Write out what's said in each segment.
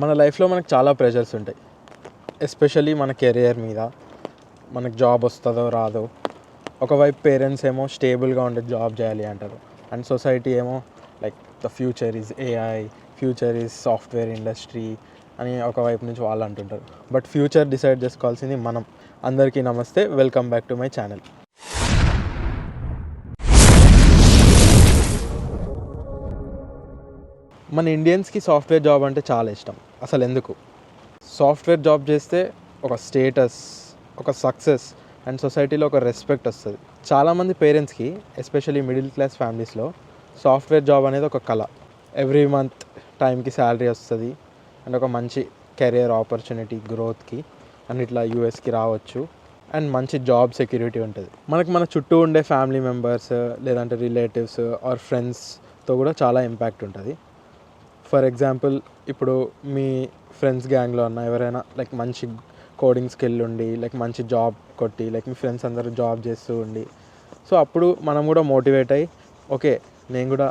మన లైఫ్లో మనకు చాలా ప్రెషర్స్ ఉంటాయి, ఎస్పెషల్లీ మన కెరియర్ మీద. మనకు జాబ్ వస్తుందో రాదో. ఒకవైపు పేరెంట్స్ ఏమో స్టేబుల్గా ఉండే జాబ్ చేయాలి అంటారు, అండ్ సొసైటీ ఏమో like the future is AI, future is software industry అని ఒకవైపు నుంచి వాళ్ళు అంటుంటారు. బట్ ఫ్యూచర్ డిసైడ్ చేసుకోవాల్సింది మనం. అందరికీ నమస్తే, welcome back to my channel. మన ఇండియన్స్కి సాఫ్ట్వేర్ జాబ్ అంటే చాలా ఇష్టం. అసలు ఎందుకు? సాఫ్ట్వేర్ జాబ్ చేస్తే ఒక స్టేటస్, ఒక సక్సెస్ అండ్ సొసైటీలో ఒక రెస్పెక్ట్ వస్తుంది. చాలామంది పేరెంట్స్కి, ఎస్పెషల్లీ మిడిల్ క్లాస్ ఫ్యామిలీస్లో సాఫ్ట్వేర్ జాబ్ అనేది ఒక కళ. ఎవ్రీ మంత్ టైంకి శాలరీ వస్తుంది అండ్ ఒక మంచి కెరియర్ ఆపర్చునిటీ, గ్రోత్కి అండ్ ఇట్లా యూఎస్కి రావచ్చు అండ్ మంచి జాబ్ సెక్యూరిటీ ఉంటుంది. మనకు మన చుట్టూ ఉండే ఫ్యామిలీ మెంబర్స్ లేదంటే రిలేటివ్స్ ఆర్ ఫ్రెండ్స్తో కూడా చాలా ఇంపాక్ట్ ఉంటుంది. ఫర్ ఎగ్జాంపుల్, ఇప్పుడు మీ ఫ్రెండ్స్ గ్యాంగ్లో ఉన్న ఎవరైనా లైక్ మంచి కోడింగ్ స్కిల్ ఉండి లైక్ మంచి జాబ్ కొట్టి లైక్ మీ ఫ్రెండ్స్ అందరూ జాబ్ చేస్తూ ఉండి, సో అప్పుడు మనం కూడా మోటివేట్ అయ్యి ఓకే నేను కూడా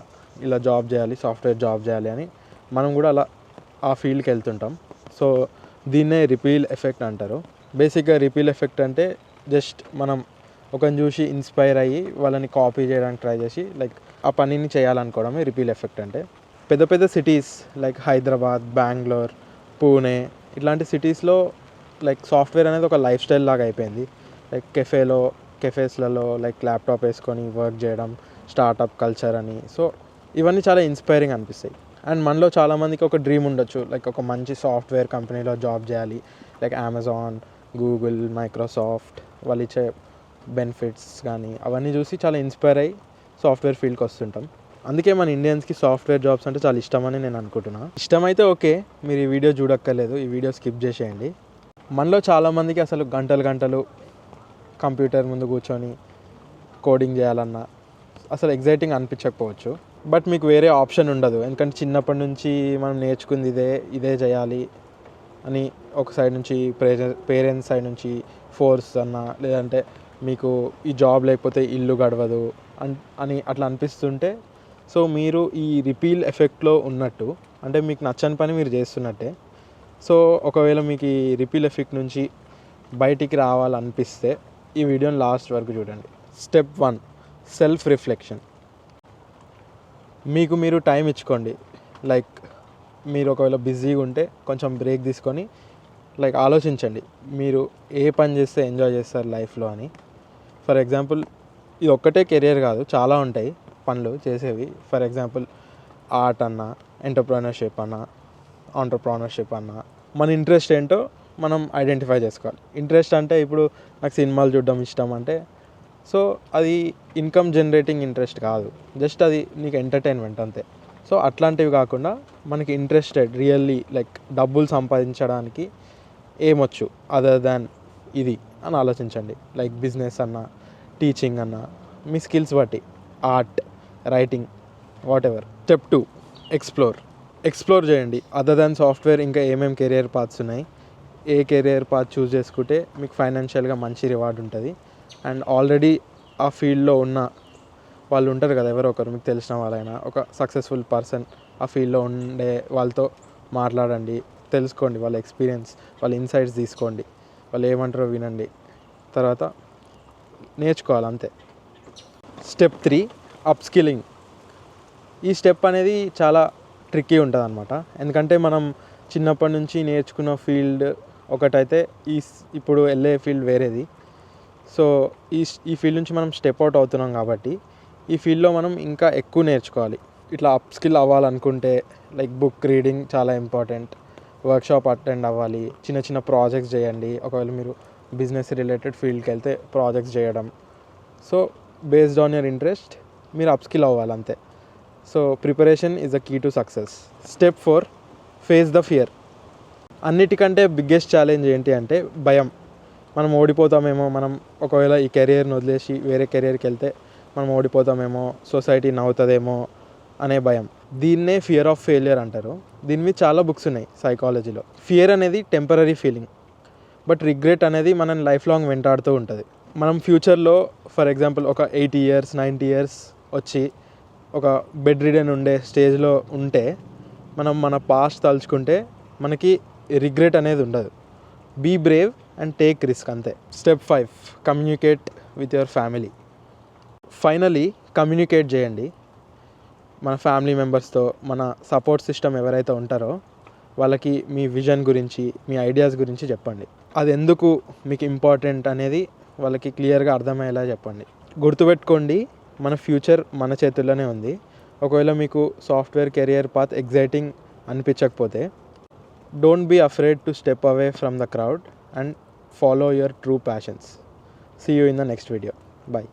ఇలా జాబ్ చేయాలి, సాఫ్ట్వేర్ జాబ్ చేయాలి అని మనం కూడా అలా ఆ ఫీల్డ్కి వెళ్తుంటాం. సో దీన్నే రిపీల్ ఎఫెక్ట్ అంటారు. బేసిక్గా రిపీల్ ఎఫెక్ట్ అంటే జస్ట్ మనం ఒకరిని చూసి ఇన్స్పైర్ అయ్యి వాళ్ళని కాపీ చేయడానికి ట్రై చేసి లైక్ ఆ పనిని చేయాలనుకోవడమే రిపీల్ ఎఫెక్ట్ అంటే. పెద్ద పెద్ద సిటీస్ లైక్ హైదరాబాద్, బెంగళూరు, పూణే ఇట్లాంటి సిటీస్లో లైక్ సాఫ్ట్వేర్ అనేది ఒక లైఫ్ స్టైల్ లాగా అయిపోయింది. లైక్ కెఫేస్లలో లైక్ ల్యాప్టాప్ వేసుకొని వర్క్ చేయడం, స్టార్టప్ కల్చర్ అని. సో ఇవన్నీ చాలా ఇన్స్పైరింగ్ అనిపిస్తాయి. అండ్ మనలో చాలామందికి ఒక డ్రీమ్ ఉండొచ్చు, లైక్ ఒక మంచి సాఫ్ట్వేర్ కంపెనీలో జాబ్ చేయాలి, లైక్ అమెజాన్, గూగుల్, మైక్రోసాఫ్ట్ వాళ్ళు ఇచ్చే బెనిఫిట్స్ కానీ అవన్నీ చూసి చాలా ఇన్స్పైర్ అయ్యి సాఫ్ట్వేర్ ఫీల్డ్కి వస్తుంటాం. అందుకే మన ఇండియన్స్కి సాఫ్ట్వేర్ జాబ్స్ అంటే చాలా ఇష్టమని నేను అనుకుంటున్నాను. ఇష్టమైతే ఓకే, మీరు ఈ వీడియో చూడక్కర్లేదు, ఈ వీడియో స్కిప్ చేసేయండి. మనలో చాలామందికి అసలు గంటలు కంప్యూటర్ ముందు కూర్చొని కోడింగ్ చేయాలన్నా అసలు ఎగ్జైటింగ్ అనిపించకపోవచ్చు. బట్ మీకు వేరే ఆప్షన్ ఉండదు, ఎందుకంటే చిన్నప్పటి నుంచి మనం నేర్చుకుంది ఇదే చేయాలి అని ఒక సైడ్ నుంచి పేరెంట్స్ సైడ్ నుంచి ఫోర్స్ అన్నా, లేదంటే మీకు ఈ జాబ్ లేకపోతే ఇల్లు గడవదు అని అట్లా అనిపిస్తుంటే, సో మీరు ఈ రిపీల్ ఎఫెక్ట్లో ఉన్నట్టు, అంటే మీకు నచ్చని పని మీరు చేస్తున్నట్టే. సో ఒకవేళ మీకు ఈ రిపీల్ ఎఫెక్ట్ నుంచి బయటికి రావాలనిపిస్తే ఈ వీడియోని లాస్ట్ వరకు చూడండి. Step 1, self reflection. మీకు మీరు టైం ఇచ్చుకోండి. లైక్ మీరు ఒకవేళ బిజీగా ఉంటే కొంచెం బ్రేక్ తీసుకొని లైక్ ఆలోచించండి, మీరు ఏ పని చేస్తే ఎంజాయ్ చేస్తారు లైఫ్లో అని. ఫర్ ఎగ్జాంపుల్, ఇది ఒక్కటే కెరియర్ కాదు, చాలా ఉంటాయి పనులు చేసేవి. ఫర్ ఎగ్జాంపుల్, ఆర్ట్ అన్నా, ఎంటర్ప్రెన్యూర్షిప్ అన్నా, ఆంటర్ప్రెన్యూర్షిప్ అన్నా, మన ఇంట్రెస్ట్ ఏంటో మనం ఐడెంటిఫై చేసుకోవాలి. ఇంట్రెస్ట్ అంటే ఇప్పుడు నాకు సినిమాలు చూడడం ఇష్టం అంటే, సో అది ఇన్కమ్ జనరేటింగ్ ఇంట్రెస్ట్ కాదు, జస్ట్ అది నీకు ఎంటర్టైన్మెంట్ అంతే. సో అట్లాంటివి కాకుండా మనకి ఇంట్రెస్టెడ్ రియల్లీ లైక్ డబ్బులు సంపాదించడానికి ఏమొచ్చు అదర్ దాన్ ఇది అని ఆలోచించండి. లైక్ బిజినెస్ అన్నా, టీచింగ్ అన్నా, మీ స్కిల్స్ బట్టి, art, writing, what ever. Step 2, explore చేయండి. అదర్ దాన్ సాఫ్ట్వేర్ ఇంకా ఏమేమి కెరియర్ పాత్స్ ఉన్నాయి, ఏ కెరియర్ పాత్ చూస్ చేసుకుంటే మీకు ఫైనాన్షియల్గా మంచి రివార్డ్ ఉంటుంది. అండ్ ఆల్రెడీ ఆ ఫీల్డ్లో ఉన్న వాళ్ళు ఉంటారు కదా, ఎవరో ఒకరు మీకు తెలిసిన వాళ్ళైనా, ఒక సక్సెస్ఫుల్ పర్సన్ ఆ ఫీల్డ్లో ఉండే వాళ్ళతో మాట్లాడండి, తెలుసుకోండి వాళ్ళ ఎక్స్పీరియన్స్, వాళ్ళ ఇన్సైట్స్ తీసుకోండి, వాళ్ళు ఏమంటారో వినండి, తర్వాత నేర్చుకోవాలి అంతే. Step 3, upskilling. ఈ స్టెప్ అనేది చాలా ట్రిక్కీ ఉంటుంది అనమాట. ఎందుకంటే మనం చిన్నప్పటి నుంచి నేర్చుకున్న ఫీల్డ్ ఒకటైతే ఇప్పుడు వెళ్ళే ఫీల్డ్ వేరేది. సో ఈ ఫీల్డ్ నుంచి మనం స్టెప్ అవుట్ అవుతున్నాం కాబట్టి ఈ ఫీల్డ్లో మనం ఇంకా ఎక్కువ నేర్చుకోవాలి. ఇట్లా అప్స్కిల్ అవ్వాలనుకుంటే లైక్ బుక్ రీడింగ్ చాలా ఇంపార్టెంట్, వర్క్షాప్ అటెండ్ అవ్వాలి, చిన్న చిన్న ప్రాజెక్ట్స్ చేయండి. ఒకవేళ మీరు బిజినెస్ రిలేటెడ్ ఫీల్డ్కి వెళ్తే ప్రాజెక్ట్స్ చేయడం. So based on your interest మీరు అప్స్కిల్ అవ్వాలి అంతే. So preparation is the key to success. Step 4, face the fear. అన్నిటికంటే బిగ్గెస్ట్ ఛాలెంజ్ ఏంటి అంటే భయం. మనం ఓడిపోతామేమో, మనం ఒకవేళ ఈ కెరియర్ని వదిలేసి వేరే కెరియర్కి వెళ్తే మనం ఓడిపోతామేమో, సొసైటీ నవ్వుతుందేమో అనే భయం. దీన్నే ఫియర్ ఆఫ్ ఫెయిలియర్ అంటారు. దీని మీద చాలా బుక్స్ ఉన్నాయి సైకాలజీలో. ఫియర్ అనేది టెంపరరీ ఫీలింగ్, బట్ రిగ్రెట్ అనేది మనల్ని లైఫ్ లాంగ్ వెంటాడుతూ ఉంటుంది. మనం ఫ్యూచర్లో ఫర్ ఎగ్జాంపుల్ ఒక 80 years 90 years వచ్చి ఒక బెడ్ రిడెన్ ఉండే స్టేజ్లో ఉంటే మనం మన పాస్ట్ తలుచుకుంటే మనకి రిగ్రెట్ అనేది ఉండదు. Be brave and take risk అంతే. Step 5, communicate with your family. Finally communicate చేయండి మన ఫ్యామిలీ మెంబర్స్తో. మన సపోర్ట్ సిస్టమ్ ఎవరైతే ఉంటారో వాళ్ళకి మీ విజన్ గురించి, మీ ఐడియాస్ గురించి చెప్పండి. అది ఎందుకు మీకు ఇంపార్టెంట్ అనేది వాళ్ళకి క్లియర్గా అర్థమయ్యేలా చెప్పండి. గుర్తుపెట్టుకోండి, మన ఫ్యూచర్ మన చేతుల్లోనే ఉంది. ఒకవేళ మీకు సాఫ్ట్వేర్ కెరియర్ పాత్ ఎగ్జైటింగ్ అనిపించకపోతే, don't be afraid to step away from the crowd and follow your true passions. See you in the next video. Bye.